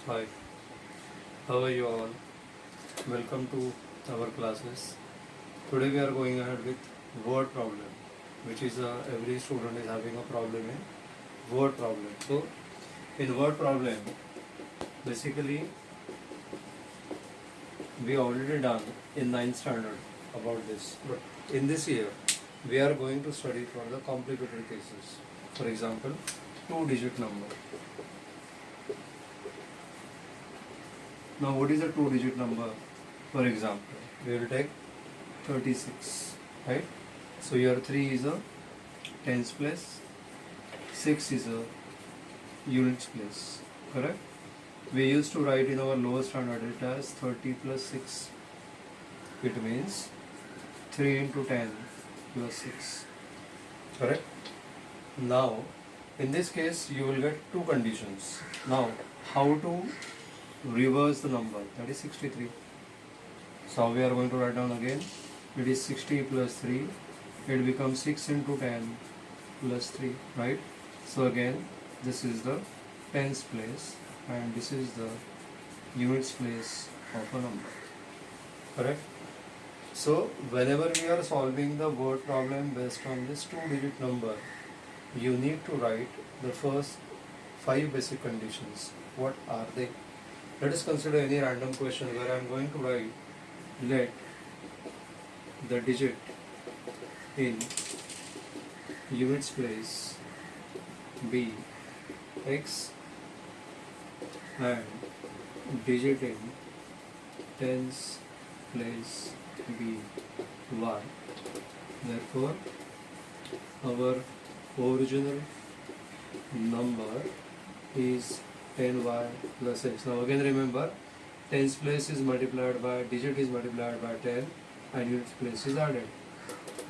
Hi, how are you all? Welcome to our classes. Today we are going ahead with word problem, which is every student is having a problem in word problem. So, in word problem, basically we already done in 9th standard about this. But in this year, we are going to study for the complicated cases. For example, two-digit number. Now, what is a two-digit number? For example, we will take 36, right? So here 3 is a tens place, 6 is a units place, correct? We used to write in our lower standard it as 30 plus 6. It means 3 into 10 plus 6, correct? Now, in this case, you will get two conditions. Now, how to reverse the number? That is 63. So we are going to write down again. It is 60 plus 3. It becomes 6 into 10 plus 3, right? So again, this is the tens place and this is the units place of a number, correct? So whenever we are solving the word problem based on this two-digit number, you need to write the first 5 basic conditions. What are they? Let us consider any random question where I am going to write let the digit in units place be x and digit in tens place be y. Therefore, our original number is 10y plus x. Now again remember, tens place is multiplied by, digit is multiplied by 10 and units place is added.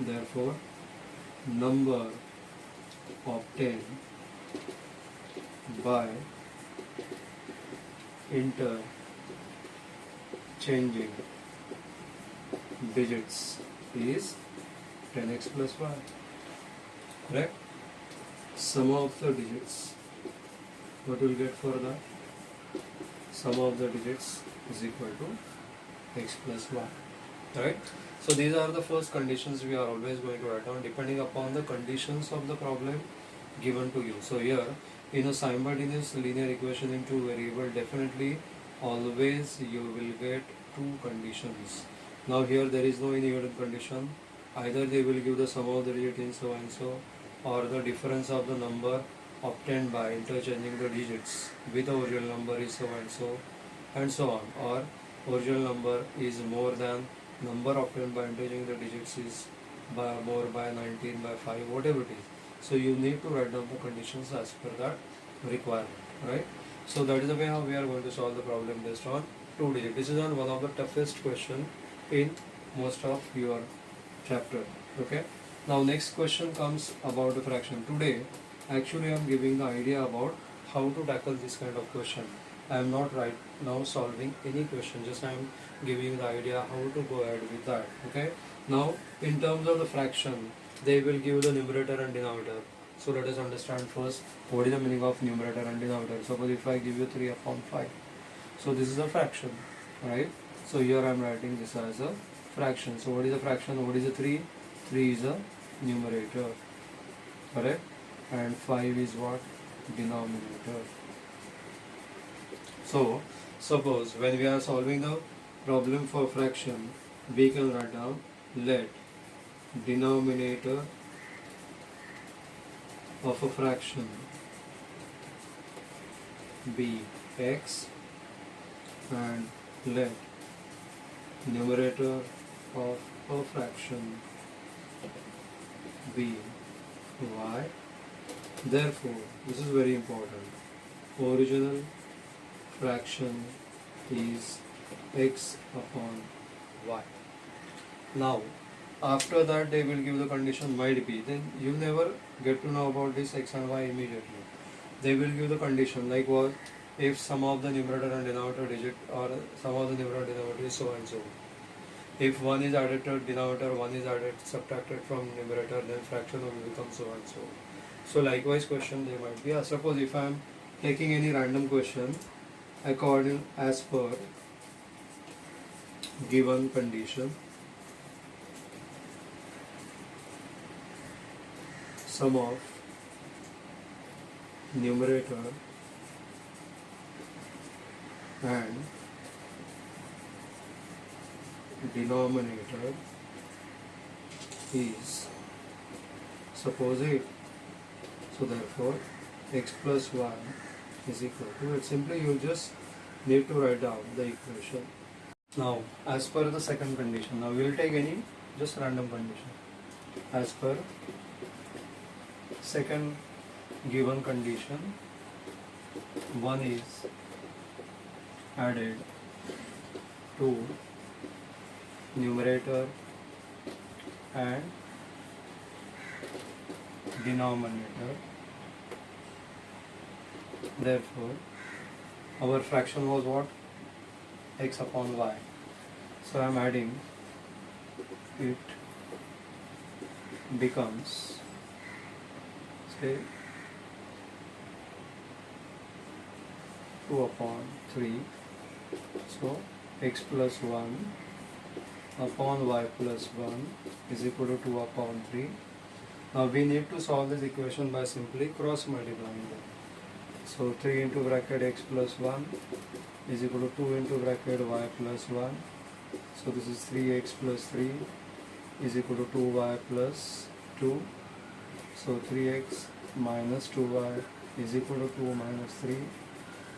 Therefore, number of 10 by interchanging digits is 10x plus y. Correct? Sum of the digits. What will get for that? Sum of the digits is equal to x plus y. Right? So these are the first conditions we are always going to write down depending upon the conditions of the problem given to you. So here, in a simultaneous linear equation in two variable, definitely always you will get two conditions. Now here there is no any given condition. Either they will give the sum of the digit in so and so, or the difference of the number obtained by interchanging the digits with the original number is so and so on, or original number is more than number obtained by interchanging the digits is more by 19 by 5, whatever it is. So you need to write down the conditions as per that requirement, right? So that is the way how we are going to solve the problem based on two digit. This is one of the toughest question in most of your chapter. Okay. Now next question comes about the fraction. Today actually I am giving the idea about how to tackle this kind of question. I am not right now solving any question, just I am giving the idea how to go ahead with that. Okay. Now in terms of the fraction, they will give the numerator and denominator. So let us understand first what is the meaning of numerator and denominator. Suppose if I give you 3 upon 5. So this is a fraction, right? So here I am writing this as a fraction. So what is a fraction? What is a 3? 3 is a numerator, correct? And 5 is what? Denominator. So suppose when we are solving the problem for fraction, we can write down let denominator of a fraction be x and let numerator of a fraction be y. Therefore, this is very important. Original fraction is x upon y. Now, after that they will give the condition might be. Then you never get to know about this x and y immediately. They will give the condition like what? If sum of the numerator and denominator digit or sum of the numerator and denominator is so and so. If 1 is added to denominator, 1 is added subtracted from numerator, then fraction will become so and so. So likewise question they might be. Suppose if I am taking any random question according as per given condition, sum of numerator and denominator is, suppose it, so therefore x plus 1 is equal to it. Simply you just need to write down the equation. Now as per the second condition, now we will take any just random condition. As per second given condition, 1 is added to numerator and denominator. Therefore our fraction was what? X upon y. So I am adding, it becomes, say, 2 upon 3. So x plus 1 upon y plus 1 is equal to 2 upon 3. Now we need to solve this equation by simply cross multiplying them. So 3 into bracket x plus 1 is equal to 2 into bracket y plus 1. So this is 3x plus 3 is equal to 2y plus 2. So 3x minus 2y is equal to 2 minus 3.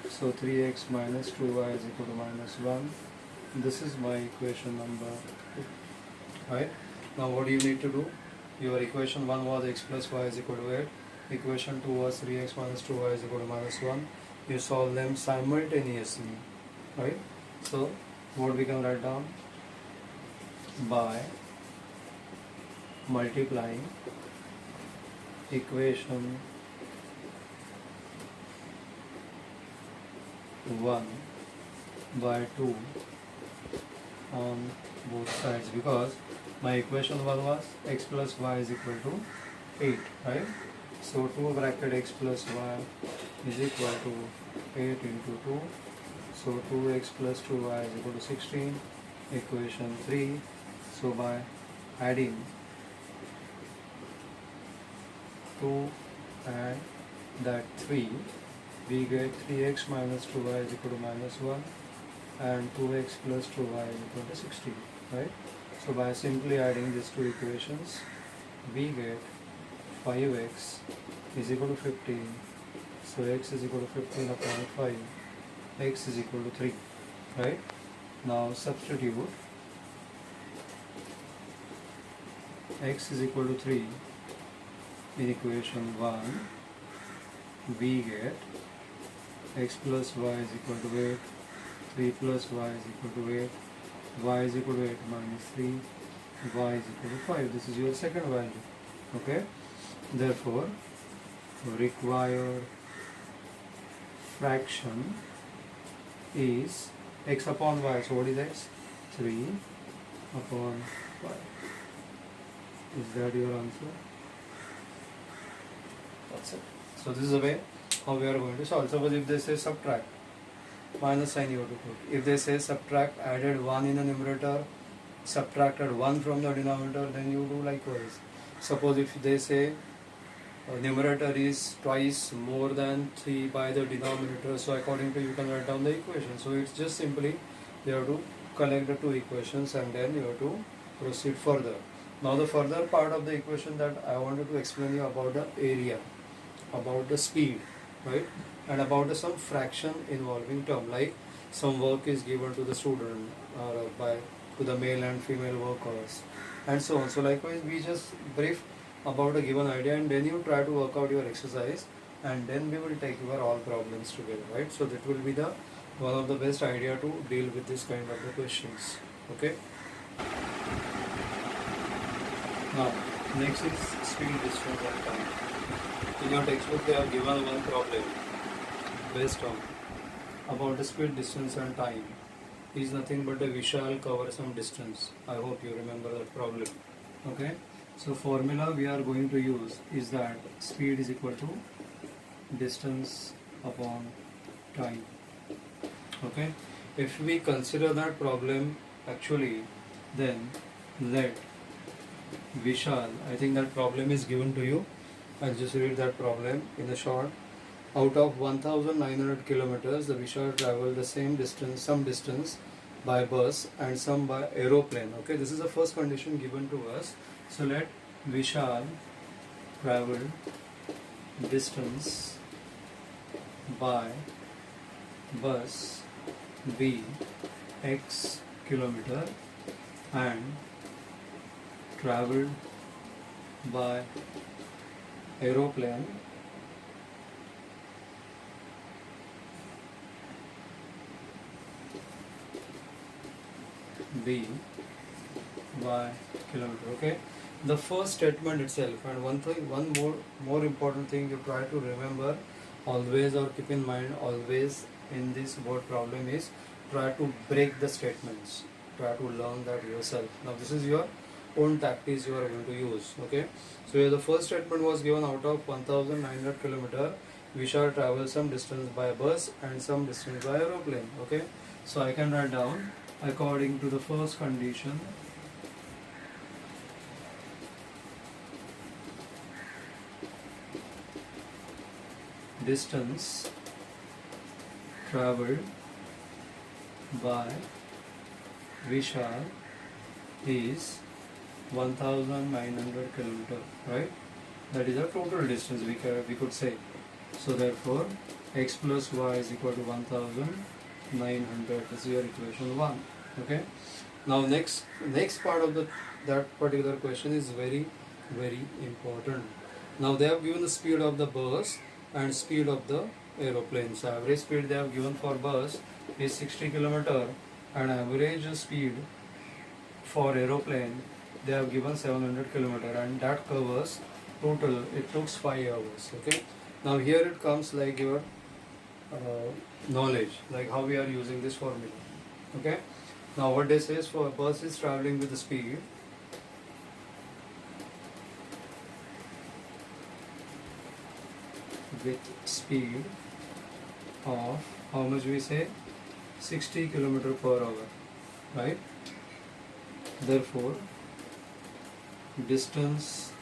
So 3x minus 2y is equal to minus 1. This is my equation number 2. Right? Now what do you need to do? Your equation 1 was x plus y is equal to 8. Equation 2 was 3x minus 2y is equal to minus 1. You solve them simultaneously. Right? So what we can write down? By multiplying equation 1 by 2 on both sides, because my equation 1 was x plus y is equal to 8, right? So 2 bracket x plus y is equal to 8 into 2. So 2x plus 2y is equal to 16. Equation 3. So by adding 2 and that 3, we get 3x minus 2y is equal to minus 1 and 2x plus 2y is equal to 16, right? So by simply adding these two equations, we get 5x is equal to 15. So x is equal to 15 upon 5. X is equal to 3, right? Now substitute x is equal to 3 in equation 1. We get x plus y is equal to 8, 3 plus y is equal to 8, y is equal to 8 minus 3, y is equal to 5. This is your second value. Okay? Therefore, required fraction is x upon y. So what is x? 3 upon 5. Is that your answer? That's it. So this is the way how we are going to solve. Suppose if they say subtract, minus sign you have to put. If they say subtract, added 1 in the numerator, subtracted 1 from the denominator, then you do likewise. Suppose if they say numerator is twice more than 3 by the denominator, so according to you can write down the equation. So it's just simply you have to collect the two equations and then you have to proceed further. Now the further part of the equation that I wanted to explain you about the area, about the speed, right, and about some fraction involving term, like some work is given to the student or to the male and female workers and so on. So likewise we just brief about a given idea and then you try to work out your exercise and then we will take your all problems together, right? So that will be the one of the best idea to deal with this kind of the questions. Okay. Now next is speed, distance and time. In your textbook they have given one problem based on about the speed, distance and time is nothing but a Vishal cover some distance. I hope you remember that problem. Okay. So formula we are going to use is that speed is equal to distance upon time. Okay, if we consider that problem actually, then let Vishal, I think that problem is given to you. I'll just read that problem in a short. Out of 1900 kilometers, the Vishal traveled the same distance, some distance by bus and some by aeroplane. Okay, this is the first condition given to us. So let Vishal travel distance by bus be x kilometer and traveled by aeroplane b by kilometer. Okay, the first statement itself, and one more important thing you try to remember always, or keep in mind always in this board problem, is try to break the statements, try to learn that yourself. Now this is your own tactics you are going to use. Okay, so here the first statement was given, out of 1900 kilometer we shall travel some distance by bus and some distance by aeroplane. Okay, so I can write down according to the first condition, distance traveled by Vishal is 1900 kilometer, right? That is a total distance we could say. So therefore x plus y is equal to 1900. This is your equation 1. Okay, now next part of that particular question is very important. Now they have given the speed of the bus and speed of the aeroplane. So average speed they have given for bus is 60 kilometer and average speed for aeroplane they have given 700 kilometer, and that covers total, it takes 5 hours. Okay, now here it comes like your knowledge, like how we are using this formula. Okay, now what they say is, for a bus is traveling with the speed of how much we say, 60 kilometer per hour, right? Therefore distance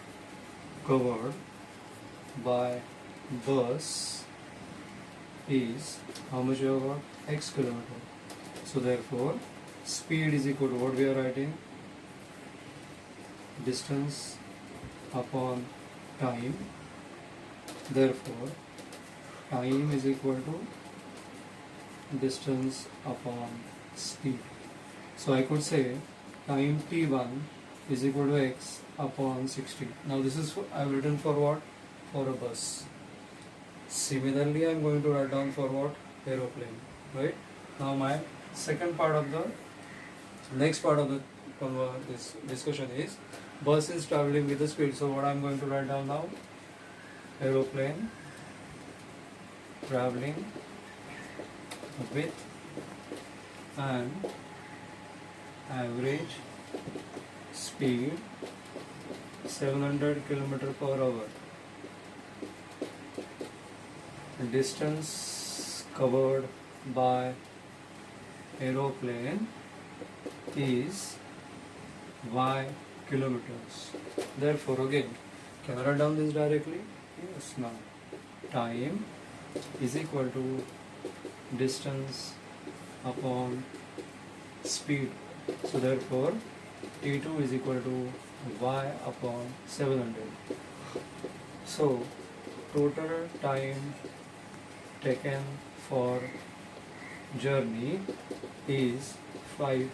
covered by bus is how much we have got, x kilometer. So therefore speed is equal to what we are writing, distance upon time. Therefore time is equal to distance upon speed. So I could say time t1 is equal to x upon 60. Now this is I have written for what? For a bus. Similarly I am going to write down for what? Aeroplane. Right? Now my second part of the next part of the this discussion is, bus is traveling with the speed. So what I am going to write down now? Aeroplane traveling with an average speed 700 km per hour. Distance covered by aeroplane is y kilometers. Therefore again, can I write down this directly? Yes. Now time is equal to distance upon speed. So therefore t2 is equal to y upon 700. So total time taken for journey is 5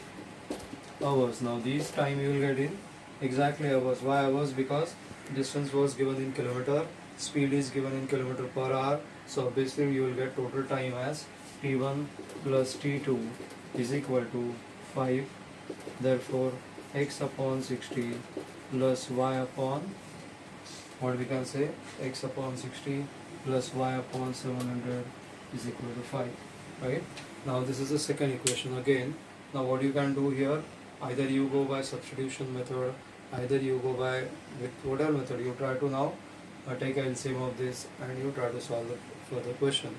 hours. Now these time you will get in exactly hours. Why hours? Because distance was given in kilometer, speed is given in kilometer per hour. So obviously you will get total time as t1 plus t2 is equal to 5. Therefore x upon 60 plus y upon, what we can say, x upon 60 plus y upon 700 is equal to 5. Right? Now this is the second equation again. Now what you can do here, either you go by substitution method, either you go by with whatever method, you try to now take a LCM of this and you try to solve the further question.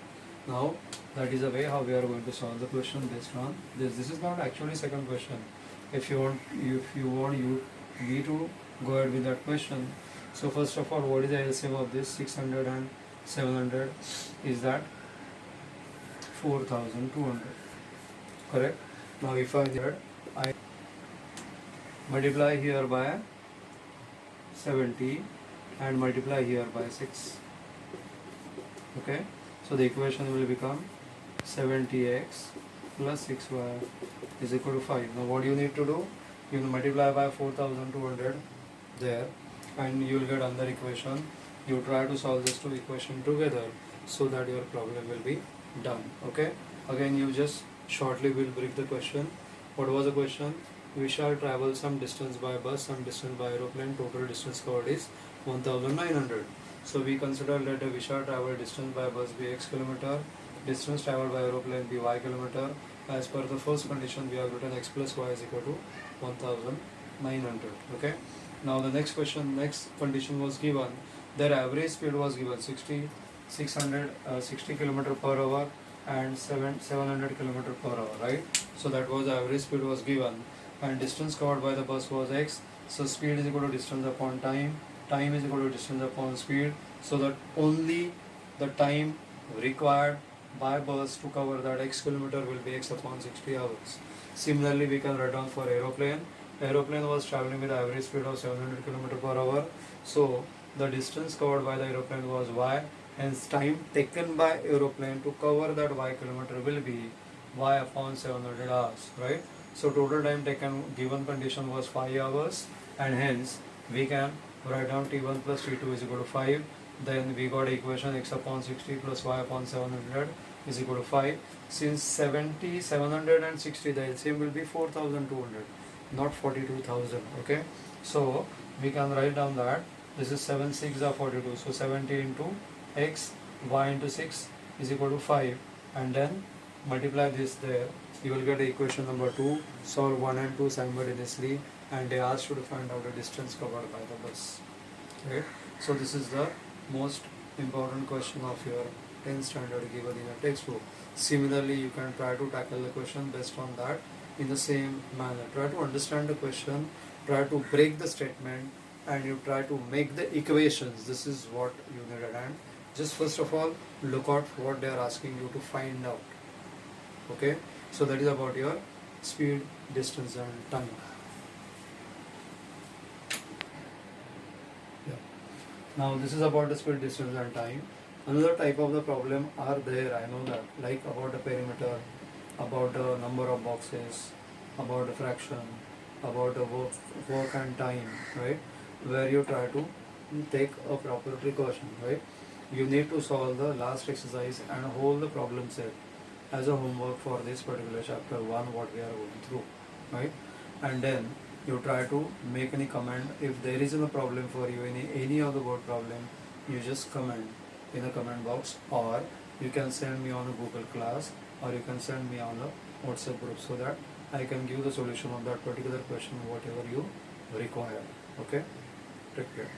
Now That is the way how we are going to solve the question based on this. This is not actually second question. If you want me to go ahead with that question. So first of all, what is the LCM of this? 600 and 700 is that 4200. Correct? Now if I multiply here by 70 and multiply here by 6. Okay? So the equation will become 70x plus 6y is equal to 5. Now what you need to do? You will multiply by 4200 there and you will get another equation. You try to solve these two equations together so that your problem will be done. Okay? Again you just shortly will brief the question. What was the question? We shall travel some distance by bus, some distance by aeroplane. Total distance covered is 1900. So we consider that we shall travel distance by bus be x kilometer, distance traveled by aeroplane be y kilometer. As per the first condition, we have written x plus y is equal to 1900. Okay. Now the next condition was given. Their average speed was given 60 km per hour and 700 km per hour, right? So that was the average speed was given, and distance covered by the bus was x. So speed is equal to distance upon time. Time is equal to distance upon speed. So that only the time required by bus to cover that x kilometer will be x upon 60 hours. Similarly, we can write down for aeroplane. Aeroplane was traveling with average speed of 700 km per hour. So the distance covered by the aeroplane was y. Hence time taken by aeroplane to cover that y kilometer will be y upon 700 hours, right? So total time taken given condition was 5 hours, and hence we can write down T1 plus T2 is equal to 5. Then we got equation x upon 60 plus y upon 700 is equal to 5. Since 760, the LCM will be 4200, not 42,000. Okay, so we can write down that this is 7 6 are 42. So 70 into x, y into 6 is equal to 5, and then multiply this there. You will get equation number 2. Solve 1 and 2 simultaneously, and they asked you to find out the distance covered by the bus. Right? So this is the most important question of your 10th standard given in a textbook. Similarly, you can try to tackle the question based on that in the same manner. Try to understand the question, try to break the statement, and you try to make the equations. This is what you need at hand. Just first of all, look out for what they are asking you to find out. Okay, so that is about your speed, distance, and time. Yeah. Now this is about the speed, distance, and time. Another type of the problem are there, I know that, like about the perimeter, about the number of boxes, about the fraction, about the work and time, right? Where you try to take a proper precaution, right? You need to solve the last exercise and hold the problem set as a homework for this particular chapter 1 what we are going through, right? And then you try to make any comment. If there isn't a problem for you, any other word problem, you just comment in the comment box, or you can send me on a Google class, or you can send me on a WhatsApp group, so that I can give the solution of that particular question whatever you require. Okay, take care.